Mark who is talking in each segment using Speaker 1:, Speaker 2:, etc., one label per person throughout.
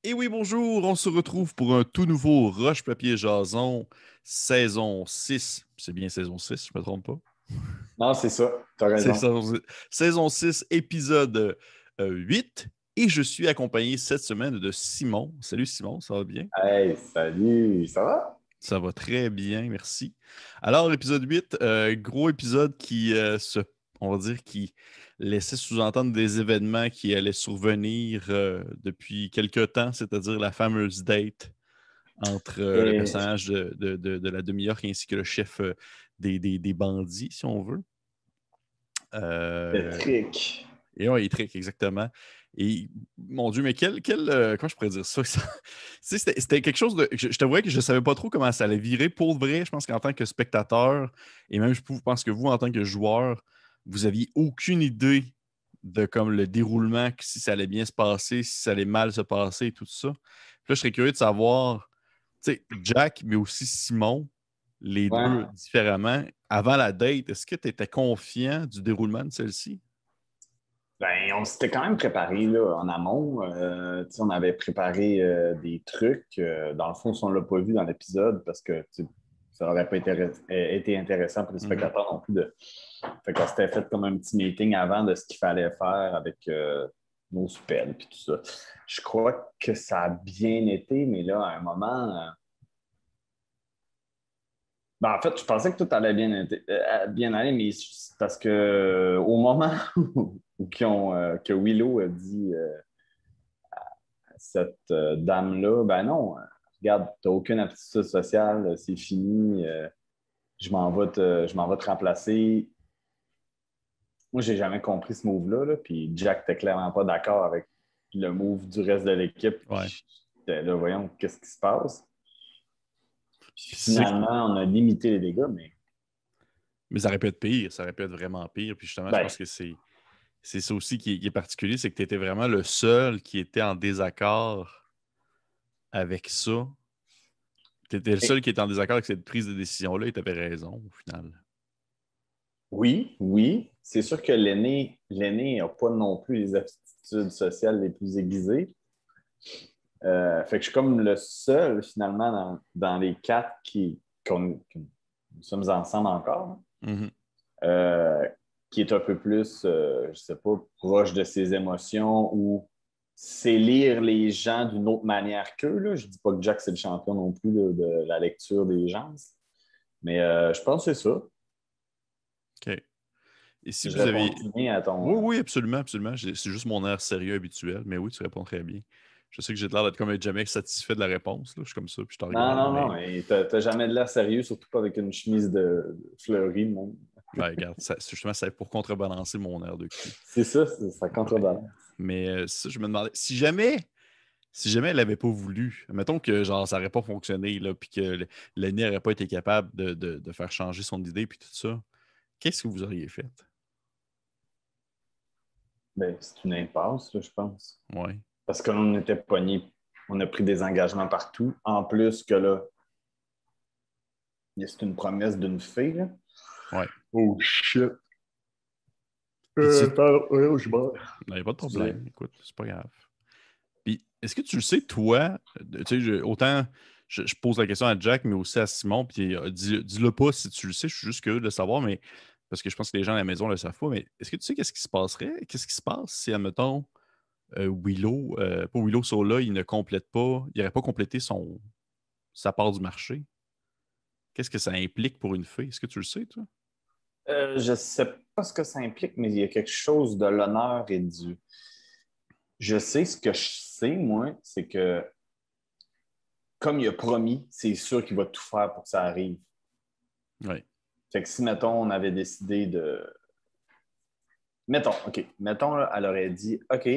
Speaker 1: Et oui, bonjour, on se retrouve pour un tout nouveau Roche Papier Jason, saison 6. C'est bien saison 6, je me trompe pas.
Speaker 2: Non, c'est ça. T'as
Speaker 1: C'est
Speaker 2: raison.
Speaker 1: saison 6, épisode 8. Et je suis accompagné cette semaine de Simon. Salut Simon, ça va bien?
Speaker 2: Hey, salut, ça va?
Speaker 1: Ça va très bien, merci. Alors, épisode 8, gros épisode on va dire, qui laissait sous-entendre des événements qui allaient survenir depuis quelque temps, c'est-à-dire la fameuse date entre le
Speaker 2: Et
Speaker 1: personnage de la demi-orque ainsi que le chef des bandits, si on veut.
Speaker 2: le
Speaker 1: Euh,
Speaker 2: trick.
Speaker 1: et ouais, il trick, exactement. Et mon Dieu, mais comment je pourrais dire ça? Tu sais, c'était quelque chose de. Je t'avouerais que je ne savais pas trop comment ça allait virer. Pour vrai, je pense qu'en tant que spectateur, et même je pense que vous, en tant que joueur, vous aviez aucune idée de comme le déroulement, si ça allait bien se passer, si ça allait mal se passer et tout ça. Puis là, je serais curieux de savoir, tu sais, Jack, mais aussi Simon, les deux
Speaker 2: Ouais.
Speaker 1: différemment, avant la date, est-ce que tu étais confiant du déroulement de celle-ci?
Speaker 2: Ben, on s'était quand même préparé là, en amont. Tu sais, on avait préparé des trucs. Dans le fond, si on ne l'a pas vu dans l'épisode, parce que tu sais, ça n'aurait pas été intéressant pour les
Speaker 1: Mhm.
Speaker 2: spectateurs non plus. Fait qu'on s'était fait comme un petit meeting avant de ce qu'il fallait faire avec nos spells et tout ça. Je crois que ça a bien été, mais là, à un moment, ben, en fait, je pensais que tout allait bien aller, mais c'est parce que au moment que Willow a dit à cette dame-là, ben non, regarde, tu n'as aucune aptitude sociale, c'est fini, je m'en vais te remplacer. Moi, j'ai jamais compris ce move-là, là, puis Jack n'était clairement pas d'accord avec le move du reste de l'équipe.
Speaker 1: Ouais.
Speaker 2: Puis j'étais là, voyons, qu'est-ce qui se passe? Puis
Speaker 1: Puis
Speaker 2: finalement, on a limité les dégâts, mais
Speaker 1: mais ça aurait pu être pire, ça aurait pu être vraiment pire. Puis justement, je
Speaker 2: ben,
Speaker 1: pense que c'est ça aussi qui est particulier, c'est que tu étais vraiment le seul qui était en désaccord avec ça. Tu étais le seul qui était en désaccord avec cette prise de décision-là et tu avais raison au final.
Speaker 2: oui, oui. C'est sûr que l'aîné n'a pas non plus les aptitudes sociales les plus aiguisées. Fait que je suis comme le seul, finalement, dans les quatre que nous sommes ensemble encore,
Speaker 1: Mhm.
Speaker 2: euh, qui est un peu plus, je sais pas, proche de ses émotions ou c'est lire les gens d'une autre manière qu'eux. Là. Je dis pas que Jack, c'est le champion non plus là, de la lecture des gens, mais je pense que c'est ça.
Speaker 1: OK. Et si
Speaker 2: Je
Speaker 1: vous
Speaker 2: réponds
Speaker 1: aviez.
Speaker 2: bien à ton.
Speaker 1: Oui, oui, absolument, absolument. C'est juste mon air sérieux habituel, mais oui, tu réponds très bien. Je sais que j'ai l'air d'être comme jamais satisfait de la réponse. Là. Je suis comme ça, puis je te
Speaker 2: Non,
Speaker 1: regarde,
Speaker 2: non, non,
Speaker 1: mais
Speaker 2: mais t'as jamais de l'air sérieux, surtout pas avec une chemise de fleurie, mon.
Speaker 1: ouais, regarde, justement, c'est pour contrebalancer mon air de cul.
Speaker 2: C'est ça, ça
Speaker 1: Ouais.
Speaker 2: contrebalance.
Speaker 1: Mais ça, je me demandais, si jamais elle n'avait pas voulu, mettons que genre ça n'aurait pas fonctionné, là, puis que l'aîné n'aurait pas été capable de faire changer son idée, puis tout ça, qu'est-ce que vous auriez fait?
Speaker 2: Ben, c'est une impasse, là, je pense.
Speaker 1: Ouais.
Speaker 2: Parce que l'on était pognés, on a pris des engagements partout. En plus que là, c'est une promesse d'une fille, là.
Speaker 1: Ouais.
Speaker 2: Oh shit.
Speaker 1: Puis tu
Speaker 2: Pardon, ouais, je meurs.
Speaker 1: il n'y a pas de
Speaker 2: Excusez.
Speaker 1: problème, écoute, c'est pas grave. Puis est-ce que tu le sais, toi, tu sais, autant je pose la question à Jack, mais aussi à Simon, puis dis-le pas si tu le sais, je suis juste curieux de le savoir, mais parce que je pense que les gens à la maison le savent pas, mais est-ce que tu sais qu'est-ce qui se passerait? Qu'est-ce qui se passe si, admettons, Willow, pas Willow Sola, il ne complète pas, il n'aurait pas complété sa part du marché? Qu'est-ce que ça implique pour une fille? Est-ce que tu le sais, toi?
Speaker 2: Je sais pas ce que ça implique, mais il y a quelque chose de l'honneur et du. Je sais ce que je sais, moi, c'est que comme il a promis, c'est sûr qu'il va tout faire pour que ça arrive.
Speaker 1: Oui.
Speaker 2: Fait que si, mettons, on avait décidé de. Mettons, OK. Mettons, là, elle aurait dit OK,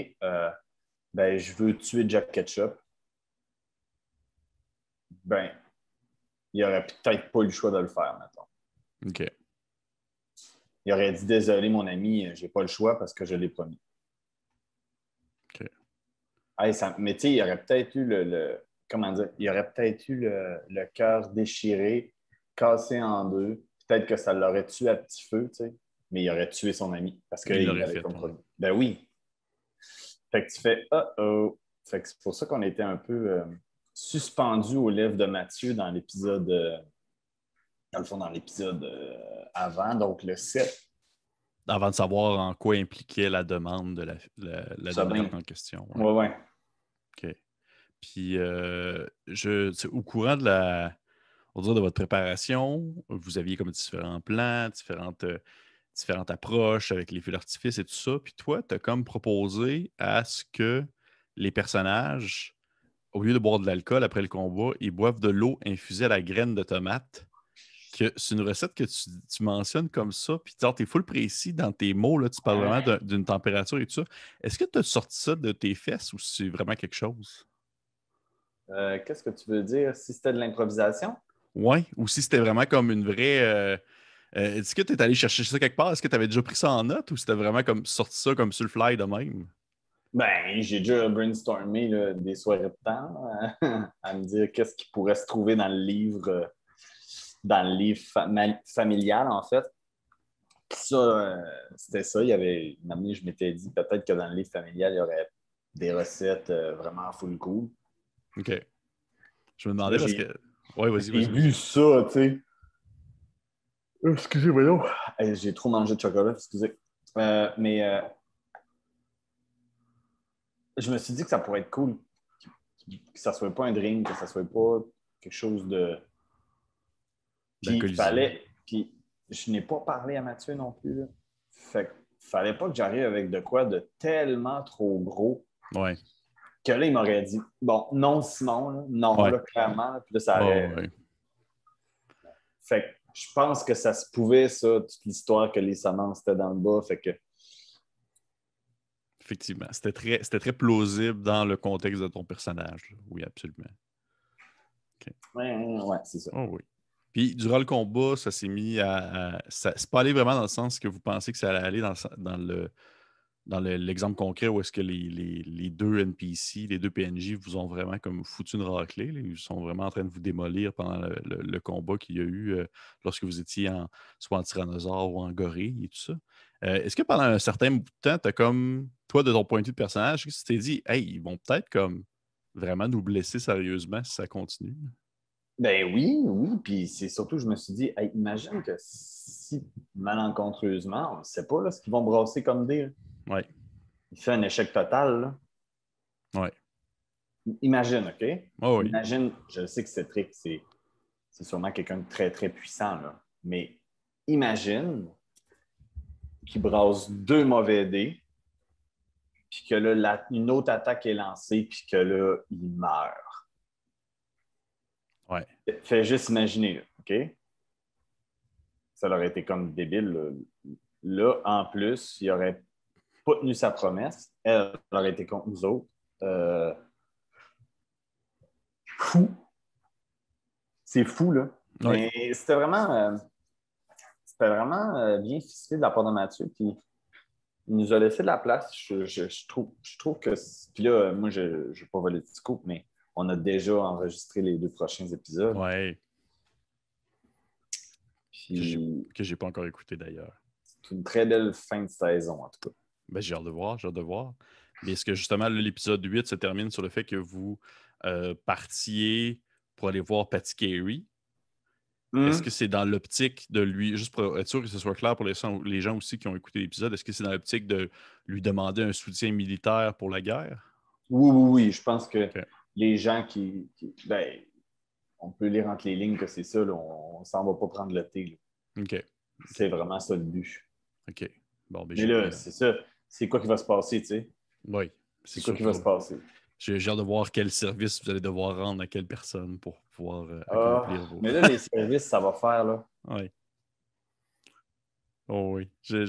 Speaker 2: ben, je veux tuer Jack Ketchup. Ben, il aurait peut-être pas eu le choix de le faire, mettons.
Speaker 1: OK.
Speaker 2: Il aurait dit désolé, mon ami, j'ai pas le choix parce que je l'ai promis.
Speaker 1: OK.
Speaker 2: Hey, mais tu sais, il aurait peut-être eu comment dire, il aurait peut-être eu le cœur déchiré, cassé en deux. Peut-être que ça l'aurait tué à petit feu, tu sais, mais il aurait tué son ami parce
Speaker 1: Il
Speaker 2: qu'il
Speaker 1: l'aurait
Speaker 2: l'avait
Speaker 1: fait,
Speaker 2: comme
Speaker 1: ouais.
Speaker 2: promis. Ben oui. Fait que tu fais oh. Fait que c'est pour ça qu'on était un peu suspendu aux lèvres de Mathieu dans l'épisode, dans le fond, dans l'épisode avant, donc le 7.
Speaker 1: Avant de savoir en quoi impliquait la demande de la
Speaker 2: Ça
Speaker 1: demi-heure
Speaker 2: bien.
Speaker 1: en question.
Speaker 2: Ouais, ouais.
Speaker 1: OK. Puis, au courant on dirait de votre préparation, vous aviez comme différents plans, différentes approches avec les feux d'artifice et tout ça. Puis toi, tu as comme proposé à ce que les personnages, au lieu de boire de l'alcool après le combat, ils boivent de l'eau infusée à la graine de tomate. Que c'est une recette que tu mentionnes comme ça, puis tu es full précis dans tes mots, là, tu parles vraiment d'une température et tout ça. Est-ce que tu as sorti ça de tes fesses ou c'est vraiment quelque chose?
Speaker 2: Qu'est-ce que tu veux dire? Si c'était de l'improvisation?
Speaker 1: Ouais, ou si c'était vraiment comme une vraie. Est-ce que tu es allé chercher ça quelque part? Est-ce que tu avais déjà pris ça en note ou c'était vraiment comme sorti ça comme sur le fly de même?
Speaker 2: Ben, j'ai déjà brainstormé là, des soirées de temps à me dire qu'est-ce qui pourrait se trouver dans le livre familial, en fait. Puis ça, c'était ça. Il y avait une année, je m'étais dit peut-être que dans le livre familial, il y aurait des recettes vraiment full cool.
Speaker 1: OK. Je me
Speaker 2: Puis
Speaker 1: demandais
Speaker 2: là,
Speaker 1: parce que. Ouais,
Speaker 2: j'ai
Speaker 1: vas-y.
Speaker 2: vu ça, tu sais. Excusez, voyons. J'ai trop mangé de chocolat, excusez. Mais je me suis dit que ça pourrait être cool. Que ça soit pas un drink, que ça soit pas quelque chose de. Puis il
Speaker 1: D'alcoolisé.
Speaker 2: fallait. Puis je n'ai pas parlé à Mathieu non plus. Là. Fait qu'il fallait pas que j'arrive avec de quoi de tellement trop gros
Speaker 1: Ouais.
Speaker 2: que là, il m'aurait dit bon, non, Simon, là, non,
Speaker 1: Ouais.
Speaker 2: là, clairement. Puis là, ça
Speaker 1: Oh,
Speaker 2: aurait.
Speaker 1: ouais.
Speaker 2: Fait que je pense que ça se pouvait, ça, toute l'histoire que les semences étaient dans le bas. Fait que.
Speaker 1: Effectivement. C'était très plausible dans le contexte de ton personnage, là. Oui, absolument. OK.
Speaker 2: Ouais, c'est ça.
Speaker 1: Oh oui. Puis, durant le combat, ça s'est mis c'est pas allé vraiment dans le sens que vous pensez que ça allait aller l'exemple concret où est-ce que les deux NPC, les deux PNJ vous ont vraiment comme foutu une raclée, là. Ils sont vraiment en train de vous démolir pendant le combat qu'il y a eu lorsque vous étiez soit en tyrannosaure ou en gorille et tout ça. Est-ce que pendant un certain bout de temps, tu as comme, toi, de ton point de vue de personnage, tu t'es dit, hey, ils vont peut-être comme vraiment nous blesser sérieusement si ça continue?
Speaker 2: Ben oui, oui. Puis c'est surtout, je me suis dit, hey, imagine que si malencontreusement, on ne sait pas là, ce qu'ils vont brasser comme dé.
Speaker 1: Ouais.
Speaker 2: Il fait un échec total. Là.
Speaker 1: Ouais.
Speaker 2: Imagine, OK?
Speaker 1: Oh oui.
Speaker 2: Imagine, je sais que Cétric, c'est sûrement quelqu'un de très, très puissant, là. Mais imagine qu'il brasse deux mauvais dés, puis que là, une autre attaque est lancée, puis que là, il meurt.
Speaker 1: Ouais.
Speaker 2: Fais juste imaginer, là, OK? Ça aurait été comme débile. Là, là en plus, il n'aurait pas tenu sa promesse. Elle aurait été contre nous autres. Fou. C'est fou, là.
Speaker 1: Ouais.
Speaker 2: Mais c'était vraiment bien ficelé de la part de Mathieu. Puis il nous a laissé de la place. Je trouve que. Puis là, moi, je ne vais pas voler de scoop, mais on a déjà enregistré les 2 prochains épisodes.
Speaker 1: Ouais.
Speaker 2: Puis
Speaker 1: Que j'ai pas encore écouté d'ailleurs.
Speaker 2: c'est une très belle fin de saison, en tout cas.
Speaker 1: Ben, j'ai hâte de voir, Mais est-ce que justement, là, l'épisode 8 se termine sur le fait que vous partiez pour aller voir Patty Carey? Est-ce que c'est dans l'optique de lui, juste pour être sûr que ce soit clair pour les gens aussi qui ont écouté l'épisode, est-ce que c'est dans l'optique de lui demander un soutien militaire pour la guerre?
Speaker 2: Oui, oui, oui. Je pense que
Speaker 1: OK.
Speaker 2: les gens ben, on peut lire entre les lignes que c'est ça. Là, on ne s'en va pas prendre le thé. Là.
Speaker 1: OK.
Speaker 2: C'est vraiment ça le but.
Speaker 1: OK. Bon, ben
Speaker 2: Mais là, c'est ça. C'est quoi qui va se passer, tu sais?
Speaker 1: Oui, c'est
Speaker 2: C'est quoi qui va se
Speaker 1: surtout.
Speaker 2: passer?
Speaker 1: J'ai hâte de voir quel service vous allez devoir rendre à quelle personne pour pouvoir accomplir vos.
Speaker 2: Mais là, les services, ça va faire, là.
Speaker 1: Oui. Oh oui, j'ai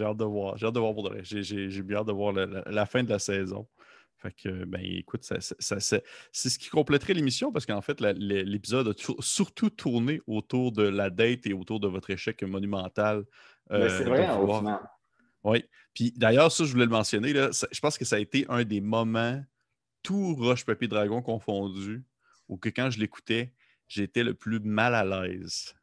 Speaker 1: hâte de voir. J'ai hâte de voir pour de vrai. J'ai bien hâte de voir la fin de la saison. Fait que, ben écoute, c'est ce qui compléterait l'émission parce qu'en fait, l'épisode a surtout tourné autour de la date et autour de votre échec monumental
Speaker 2: Mais c'est
Speaker 1: de
Speaker 2: vrai, au
Speaker 1: vouloir.
Speaker 2: final.
Speaker 1: Oui. Puis d'ailleurs, ça, je voulais le mentionner, là, je pense que ça a été un des moments, tout Roche Papier Dragon confondu, où que quand je l'écoutais, j'étais le plus mal à l'aise.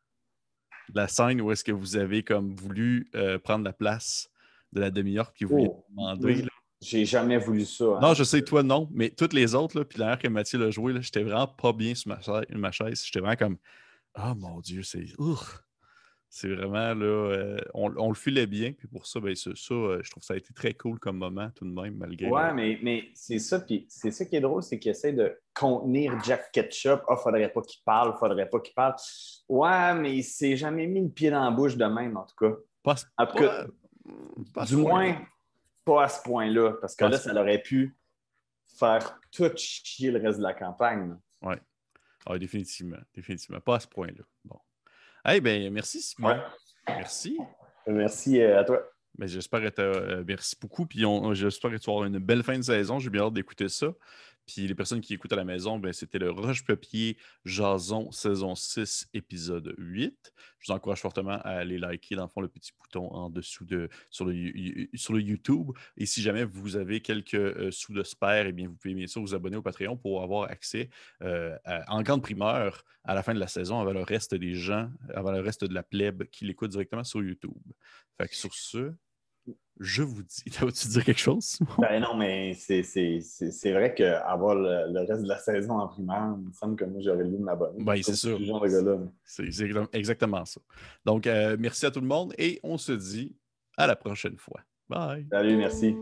Speaker 1: La scène où est-ce que vous avez comme voulu prendre la place de la demi-orque que vous vouliez
Speaker 2: Oh,
Speaker 1: demander. Là.
Speaker 2: J'ai jamais voulu ça.
Speaker 1: Non,
Speaker 2: Hein.
Speaker 1: je sais, toi, non, mais toutes les autres, là, puis l'air que Mathieu l'a joué, là, j'étais vraiment pas bien sur ma chaise. J'étais vraiment comme, ah mon Dieu, c'est. C'est vraiment, là, on le filait bien, puis pour ça, ben, je trouve que ça a été très cool comme moment, tout de même, malgré
Speaker 2: Ouais, mais c'est ça, puis c'est ça qui est drôle, c'est qu'il essaie de contenir Jack Ketchup. Ah, faudrait pas qu'il parle, faudrait pas qu'il parle. Ouais, mais il s'est jamais mis le pied dans la bouche de même, en tout cas.
Speaker 1: Pas, à ce-
Speaker 2: En tout cas,
Speaker 1: pas, pas à ce
Speaker 2: du
Speaker 1: point-là.
Speaker 2: moins, pas à ce point-là, parce que
Speaker 1: Pas à
Speaker 2: là,
Speaker 1: ce
Speaker 2: ça
Speaker 1: point.
Speaker 2: aurait pu faire tout chier le reste de la campagne. Là.
Speaker 1: Ouais. Ah, définitivement. Définitivement. Pas à ce point-là. Bon. Eh bien, merci,
Speaker 2: Ouais.
Speaker 1: Simon. Merci.
Speaker 2: Merci à toi.
Speaker 1: Ben, j'espère que merci beaucoup. Puis j'espère que tu vas avoir une belle fin de saison. J'ai bien hâte d'écouter ça. Puis les personnes qui écoutent à la maison, ben, c'était le Roche-Papier Jason saison 6, épisode 8. Je vous encourage fortement à aller liker, dans le fond, le petit bouton en dessous sur le YouTube. Et si jamais vous avez quelques sous de spare, eh bien, vous pouvez bien sûr vous abonner au Patreon pour avoir accès en grande primeur à la fin de la saison avant le reste des gens, avant le reste de la plèbe qui l'écoute directement sur YouTube. Fait que sur ce, je vous dis. Vas-tu dire quelque chose, Simon?
Speaker 2: Ben non, mais c'est vrai qu'avoir le reste de la saison en primaire, il me semble que moi, j'aurais le goût de m'abonner.
Speaker 1: Ben, c'est
Speaker 2: Comme je
Speaker 1: sûr.
Speaker 2: suis le genre de gars-là.
Speaker 1: C'est exactement ça. Donc, merci à tout le monde et on se dit à la prochaine fois. Bye!
Speaker 2: Salut, merci.